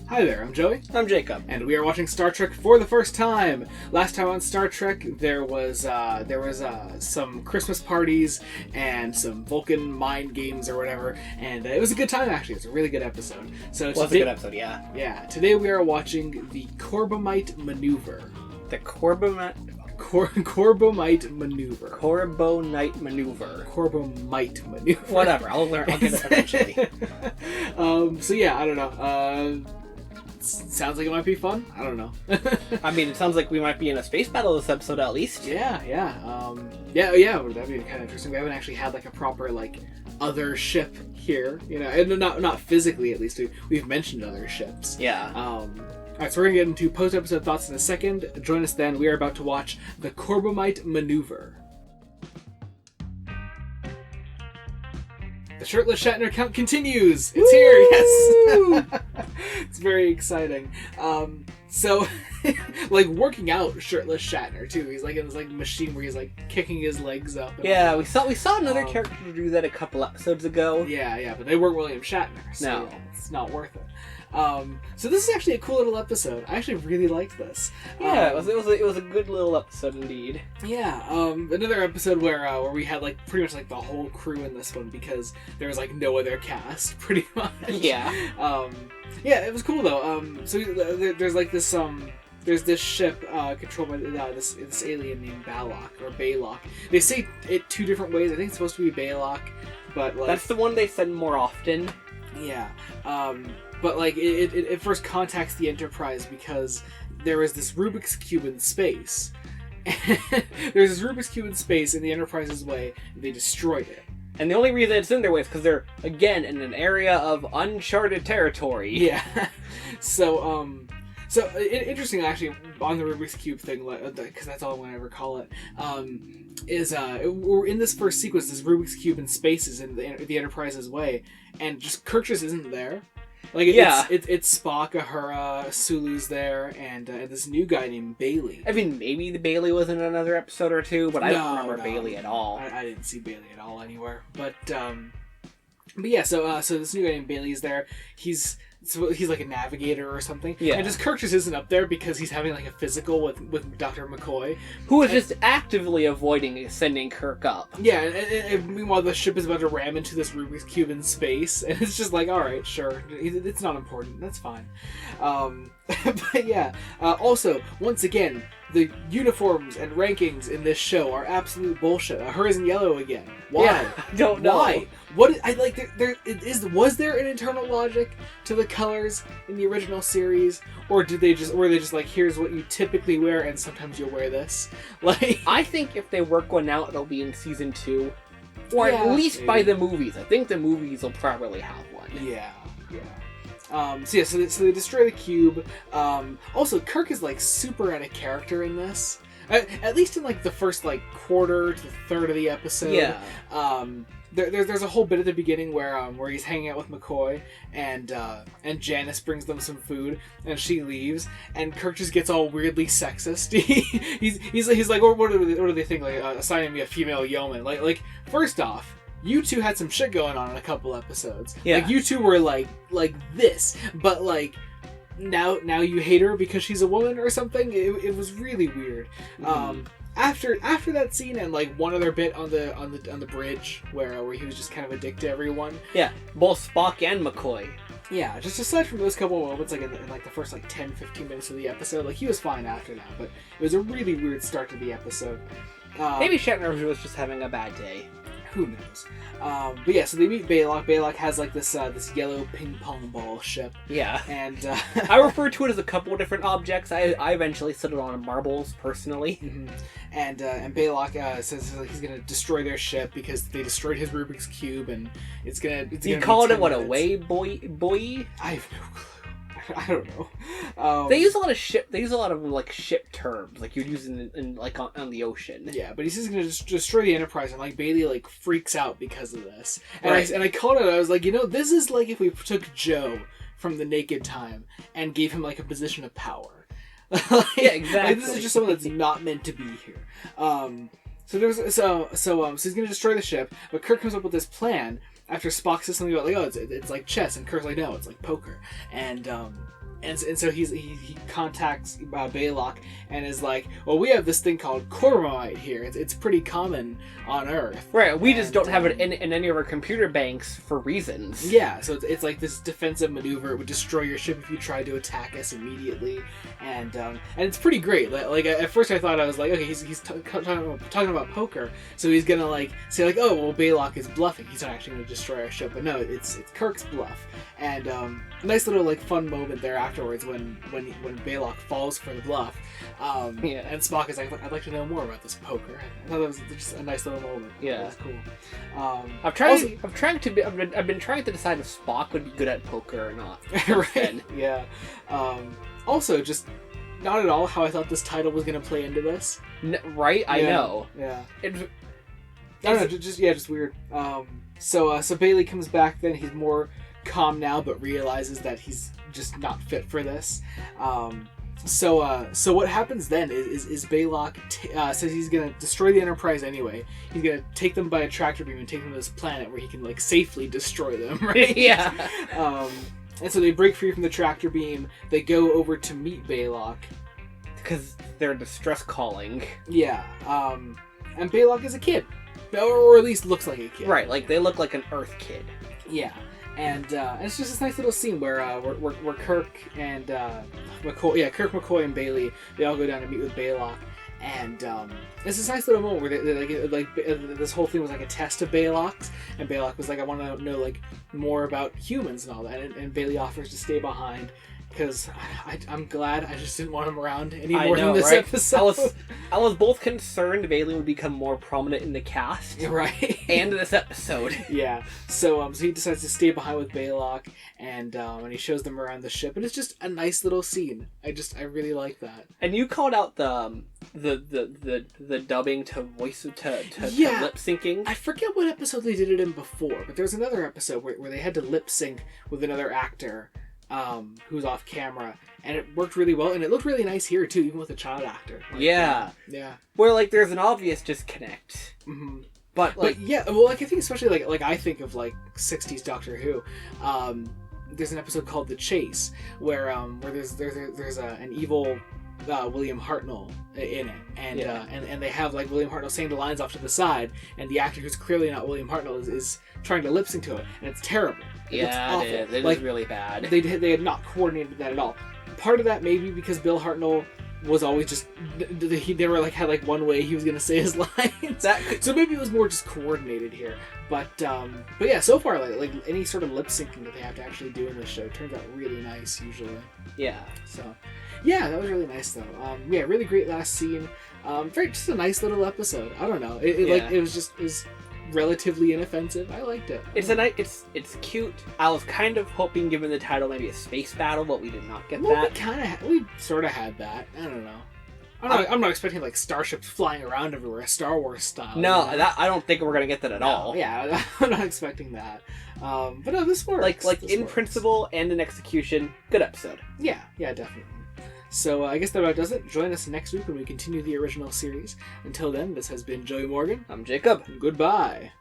Hi there, I'm Joey. I'm Jacob. And we are watching Star Trek for the first time. Last time on Star Trek, there was some Christmas parties and some Vulcan mind games or whatever, and it was a good time actually. It's a really good episode. So Well, it's a good episode, yeah. Yeah, today we are watching the Corbomite maneuver. The Corbomite maneuver. Corbomite maneuver. Corbomite maneuver. Whatever, I'll get it eventually. So yeah, I don't know. Sounds like it might be fun. I don't know. I mean, it sounds like we might be in a space battle this episode at least. Yeah. That'd be kind of interesting. We haven't actually had like a proper like other ship here, you know, and not physically at least. We've mentioned other ships. Yeah. Alright, so we're gonna get into post-episode thoughts in a second. Join us then. We are about to watch the Corbomite maneuver. The shirtless Shatner count continues. It's here, yes. It's very exciting. So, like working out shirtless Shatner too. He's like in this like machine where he's like kicking his legs up. Yeah, we saw another character do that a couple episodes ago. Yeah, but they weren't William Shatner, so no, it's not worth it. So this is actually a cool little episode. I actually really liked this. Yeah, it was a good little episode indeed. Yeah, another episode where we had like pretty much like the whole crew in this one because there was like no other cast, pretty much. Yeah. Yeah, it was cool though. So there's like this there's this ship controlled by this alien named Baylock. They say it two different ways. I think it's supposed to be Baylock, but like that's the one they said more often. Yeah. But like it first contacts the Enterprise because there is this Rubik's Cube in space. There's this Rubik's Cube in space in the Enterprise's way. And they destroyed it. And the only reason it's in their way is because they're again in an area of uncharted territory. Yeah. So interesting actually on the Rubik's Cube thing, because that's all I'm gonna ever call it. We're in this first sequence. This Rubik's Cube in space is in the Enterprise's way, and just Kirk just isn't there. Like it's Spock, Uhura, Sulu's there, and this new guy named Bailey. I mean, maybe the Bailey was in another episode or two, but I don't remember Bailey at all. I didn't see Bailey at all anywhere. But yeah, so this new guy named Bailey is there. He's like a navigator or something. Yeah. And just Kirk just isn't up there because he's having like a physical with Dr. McCoy, who is just actively avoiding sending Kirk up. Yeah, and meanwhile the ship is about to ram into this Rubik's Cube in space, and it's just like, all right, sure, it's not important, that's fine. But yeah, also once again, the uniforms and rankings in this show are absolute bullshit. Hers in yellow again. Why? Yeah, I don't know. Why? Was there an internal logic to the colors in the original series, or were they just like, here's what you typically wear, and sometimes you'll wear this? Like, I think if they work one out, it'll be in season 2, or at least maybe by the movies. I think the movies will probably have one. Yeah. So they destroy the cube. Also, Kirk is like super out of character in this. At least in like the first like quarter to third of the episode. Yeah. There's a whole bit at the beginning where he's hanging out with McCoy and Janice brings them some food and she leaves and Kirk just gets all weirdly sexist. he's like, what do they think, like assigning me a female yeoman? Like first off, you two had some shit going on in a couple episodes. Yeah. Like you two were like this, but like now you hate her because she's a woman or something. It was really weird. Mm-hmm. After that scene and like one other bit on the bridge where he was just kind of a dick to everyone. Yeah, both Spock and McCoy. Yeah, just aside from those couple of moments, like in like the first like 10-15 minutes of the episode, like he was fine after that, but it was a really weird start to the episode. Maybe Shatner was just having a bad day. Who knows? But yeah, so they meet Baylock. Baylock has like this yellow ping pong ball ship. Yeah. And I refer to it as a couple of different objects. I eventually settled on marbles personally. Mm-hmm. And Baylock says he's gonna destroy their ship because they destroyed his Rubik's Cube, and it's gonna. You called it what, a way boy? I have no clue. I don't know. They use a lot of ship. They use a lot of like ship terms, like you'd use in like on the ocean. Yeah, but he's just gonna destroy the Enterprise, and like Bailey like freaks out because of this. And right. I called it. I was like, this is like if we took Joe from The Naked Time and gave him like a position of power. Yeah, exactly. Like, this is just someone that's not meant to be here. So he's gonna destroy the ship, but Kirk comes up with this plan after Spock says something about like, oh, it's like chess, and Kirk's like, no, it's like poker, and And so he contacts Baylock and is like, well, we have this thing called Corbomite here. It's pretty common on Earth. Right, we just don't have it in any of our computer banks for reasons. Yeah, so it's like this defensive maneuver. It would destroy your ship if you tried to attack us immediately. And it's pretty great. Like at first I thought, I was like, okay, he's talking about poker, so he's gonna like say like, oh, well, Baylock is bluffing. He's not actually gonna destroy our ship. But no, it's Kirk's bluff. And a nice little like fun moment there afterwards when Baylock falls for the bluff. And Spock is like, I'd like to know more about this poker. I thought that was just a nice little moment. Yeah, that was cool. I've been trying to decide if Spock would be good at poker or not. Right? Yeah. Also, just not at all how I thought this title was going to play into this. Right? I know. Yeah. I don't know. Just weird. So Bailey comes back. Then he's more calm now, but realizes that he's just not fit for this. So what happens then is Baylock says he's gonna destroy the Enterprise anyway. He's gonna take them by a tractor beam and take them to this planet where he can like safely destroy them, right? Yeah. And so they break free from the tractor beam. They go over to meet Baylock because they're distress calling. Yeah. And Baylock is a kid, or at least looks like a kid. Right. Like they look like an Earth kid. Yeah. And it's just this nice little scene where Kirk and McCoy, Kirk, McCoy, and Bailey, they all go down to meet with Baylock, and it's this nice little moment where they this whole thing was like a test of Baylock's, and Baylock was like, I want to know like more about humans and all that, and Bailey offers to stay behind. Because I'm glad. I just didn't want him around anymore in this episode. I was both concerned Bailey would become more prominent in the cast, right, and this episode. Yeah. So he decides to stay behind with Baylock, and he shows them around the ship, and it's just a nice little scene. I really like that. And you called out the dubbing to voice to lip syncing. I forget what episode they did it in before, but there was another episode where they had to lip sync with another actor. Who's off camera, and it worked really well, and it looked really nice here too, even with a child actor. Like, yeah. Where like there's an obvious disconnect. Mm-hmm. But yeah, well, like I think especially like I think of like 60s Doctor Who. There's an episode called The Chase where there's an evil William Hartnell in it, and they have like William Hartnell saying the lines off to the side, and the actor who's clearly not William Hartnell is trying to lip sync to it, and it's terrible. It is really bad. They had not coordinated that at all. Part of that maybe because Bill Hartnell was always just he never like had like one way he was gonna say his lines. So maybe it was more just coordinated here. But yeah, so far like any sort of lip syncing that they have to actually do in this show turns out really nice usually. Yeah. So yeah, that was really nice though. Yeah, really great last scene. Just a nice little episode. I don't know. It was relatively inoffensive. I liked it. It's cute. I was kind of hoping, given the title, maybe a space battle, but we did not get that. We sort of had that. I don't know. I'm not expecting like starships flying around everywhere, Star Wars style. No, I don't think we're gonna get that at all. Yeah, I'm not expecting that. But no, this works. This in works. Principle and in execution, good episode. Yeah, definitely. So I guess that about does it. Join us next week when we continue the original series. Until then, this has been Joey Morgan. I'm Jacob. Goodbye.